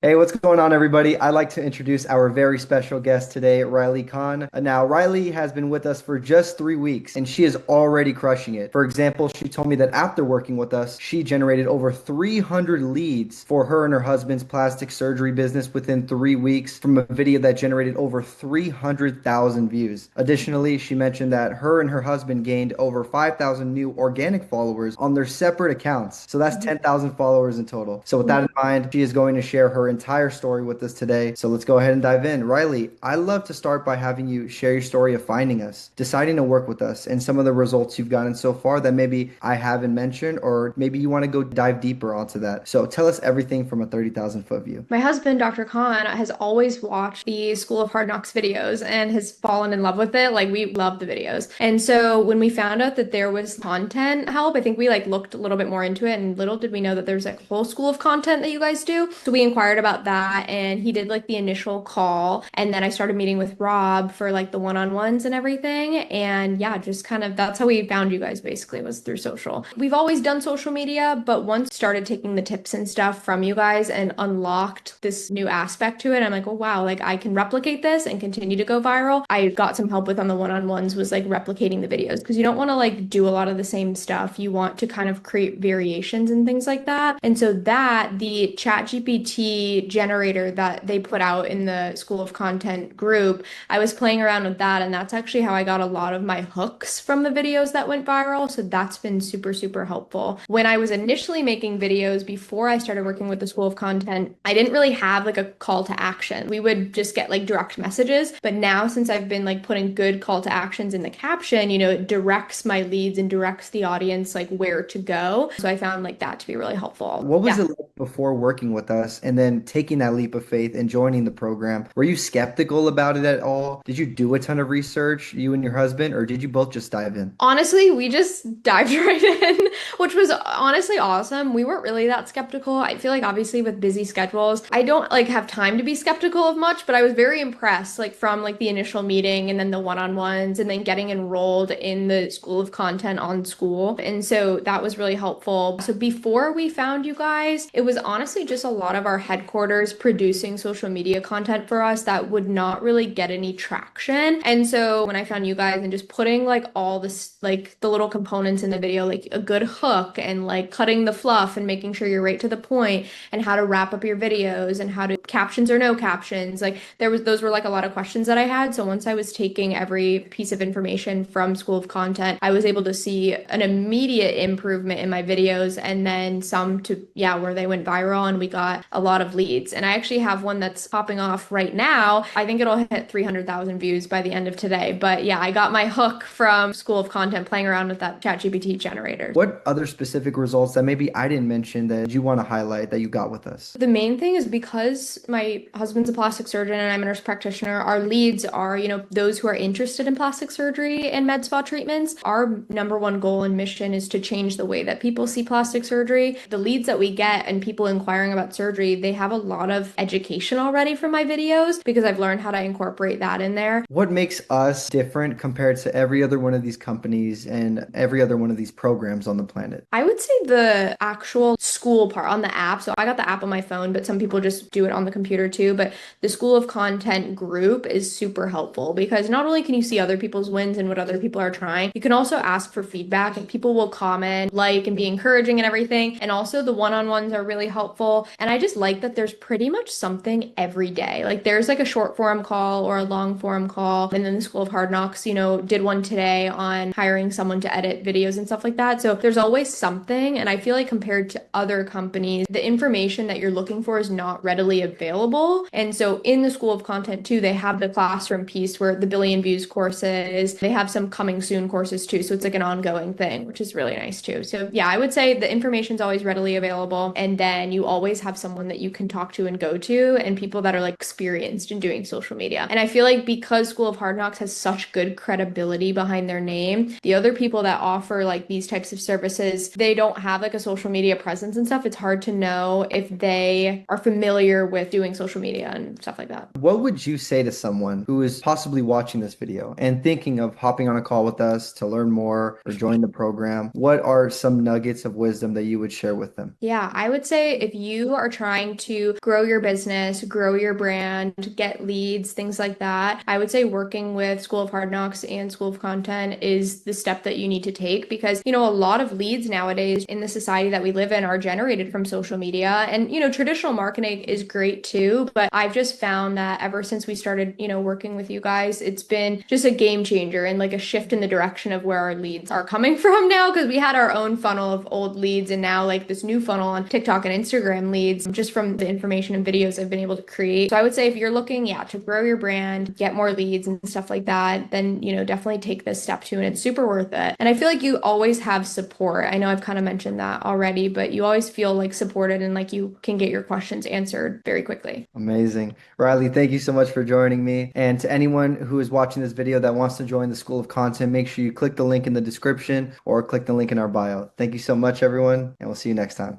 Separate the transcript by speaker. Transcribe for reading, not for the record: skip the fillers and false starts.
Speaker 1: Hey, what's going on, everybody? I'd like to introduce our very special guest today, Riley Kahn. Now, Riley has been with us for just 3 weeks, and she is already crushing it. For example, she told me that after working with us, she generated over 300 leads for her and her husband's plastic surgery business within 3 weeks from a video that generated over 300,000 views. Additionally, she mentioned that her and her husband gained over 5,000 new organic followers on their separate accounts. So that's 10,000 followers in total. So with that in mind, she is going to share her entire story with us today. So let's go ahead and dive in. Riley, I love to start by having you share your story of finding us, deciding to work with us, and some of the results you've gotten so far that maybe I haven't mentioned, or maybe you want to go dive deeper onto that. So tell us everything from a 30,000 foot view.
Speaker 2: My husband, Dr. Khan, has always watched the School of Hard Knocks videos and has fallen in love with it. Like we love the videos. And so when we found out that there was content help, I think we like looked a little bit more into it and little did we know that there's like a whole school of content that you guys do. So we inquired about that and he did like the initial call and then I started meeting with Rob for like the one-on-ones and everything. And yeah, just kind of that's how we found you guys basically was through social. We've always done social media, but once started taking the tips and stuff from you guys and unlocked this new aspect to it, I'm like, oh wow, like I can replicate this and continue to go viral. I got some help with on the one-on-ones was like replicating the videos because you don't want to like do a lot of the same stuff. You want to kind of create variations and things like that. And so that the ChatGPT generator that they put out in the School of Content group, I was playing around with that and that's actually how I got a lot of my hooks from the videos that went viral. So that's been super, super helpful. When I was initially making videos before I started working with the School of Content, I didn't really have like a call to action. We would just get like direct messages. But now since I've been like putting good call to actions in the caption, it directs my leads and directs the audience like where to go. So I found like that to be really helpful.
Speaker 1: What was
Speaker 2: Yeah.
Speaker 1: it like before working with us and then taking that leap of faith and joining the program? Were you skeptical about it at all? Did you do a ton of research, you and your husband, or did you both just dive in?
Speaker 2: Honestly, we just dived right in, which was honestly awesome. We weren't really that skeptical. I feel like obviously with busy schedules, I don't like have time to be skeptical of much, but I was very impressed like from like the initial meeting and then the one-on-ones and then getting enrolled in the School of Content on school. And so that was really helpful. So before we found you guys, it was honestly just a lot of our headquarters producing social media content for us that would not really get any traction. And so when I found you guys and just putting like all this, like the little components in the video, like a good hook and like cutting the fluff and making sure you're right to the point and how to wrap up your videos and how to captions or no captions, like those were like a lot of questions that I had. So once I was taking every piece of information from School of Content, I was able to see an immediate improvement in my videos and then some to, yeah, where they went viral and we got a lot of leads. And I actually have one that's popping off right now. I think it'll hit 300,000 views by the end of today. But yeah, I got my hook from School of Content playing around with that ChatGPT generator.
Speaker 1: What other specific results that maybe I didn't mention that you want to highlight that you got with us?
Speaker 2: The main thing is because my husband's a plastic surgeon and I'm a nurse practitioner, our leads are, those who are interested in plastic surgery and med spa treatments. Our number one goal and mission is to change the way that people see plastic surgery. The leads that we get and people inquiring about surgery, they have a lot of education already from my videos because I've learned how to incorporate that in there.
Speaker 1: What makes us different compared to every other one of these companies and every other one of these programs on the planet?
Speaker 2: I would say the actual school part on the app. So I got the app on my phone, but some people just do it on the computer too. But the School of Content group is super helpful because not only can you see other people's wins and what other people are trying, you can also ask for feedback and people will comment, like, and be encouraging and everything. And also the one-on-ones are really helpful. And I just like that there's pretty much something every day. Like there's like a short form call or a long form call. And then the School of Hard Knocks, did one today on hiring someone to edit videos and stuff like that. So there's always something. And I feel like compared to other companies, the information that you're looking for is not readily available. And so in the School of Content too, they have the classroom piece where the billion views courses, they have some coming soon courses too. So it's like an ongoing thing, which is really nice too. So yeah, I would say the information's always readily available. And then you always have someone that you can talk to and go to and people that are like experienced in doing social media. And I feel like because School of Hard Knocks has such good credibility behind their name, the other people that offer like these types of services, they don't have like a social media presence and stuff. It's hard to know if they are familiar with doing social media and stuff like that.
Speaker 1: What would you say to someone who is possibly watching this video and thinking of hopping on a call with us to learn more or join the program? What are some nuggets of wisdom that you would share with them?
Speaker 2: Yeah, I would say if you are trying to grow your business, grow your brand, get leads, things like that, I would say working with School of Hard Knocks and School of Content is the step that you need to take because, a lot of leads nowadays in the society that we live in are generated from social media. And, traditional marketing is great too, but I've just found that ever since we started, working with you guys, it's been just a game changer and like a shift in the direction of where our leads are coming from now because we had our own funnel of old leads and now like this new funnel on TikTok and Instagram leads just from the information and videos I've been able to create. So I would say if you're looking, to grow your brand, get more leads and stuff like that, then, definitely take this step too. And it's super worth it. And I feel like you always have support. I know I've kind of mentioned that already, but you always feel like supported and like you can get your questions answered very quickly.
Speaker 1: Amazing. Riley, thank you so much for joining me. And to anyone who is watching this video that wants to join the School of Content, make sure you click the link in the description or click the link in our bio. Thank you so much, everyone, and we'll see you next time.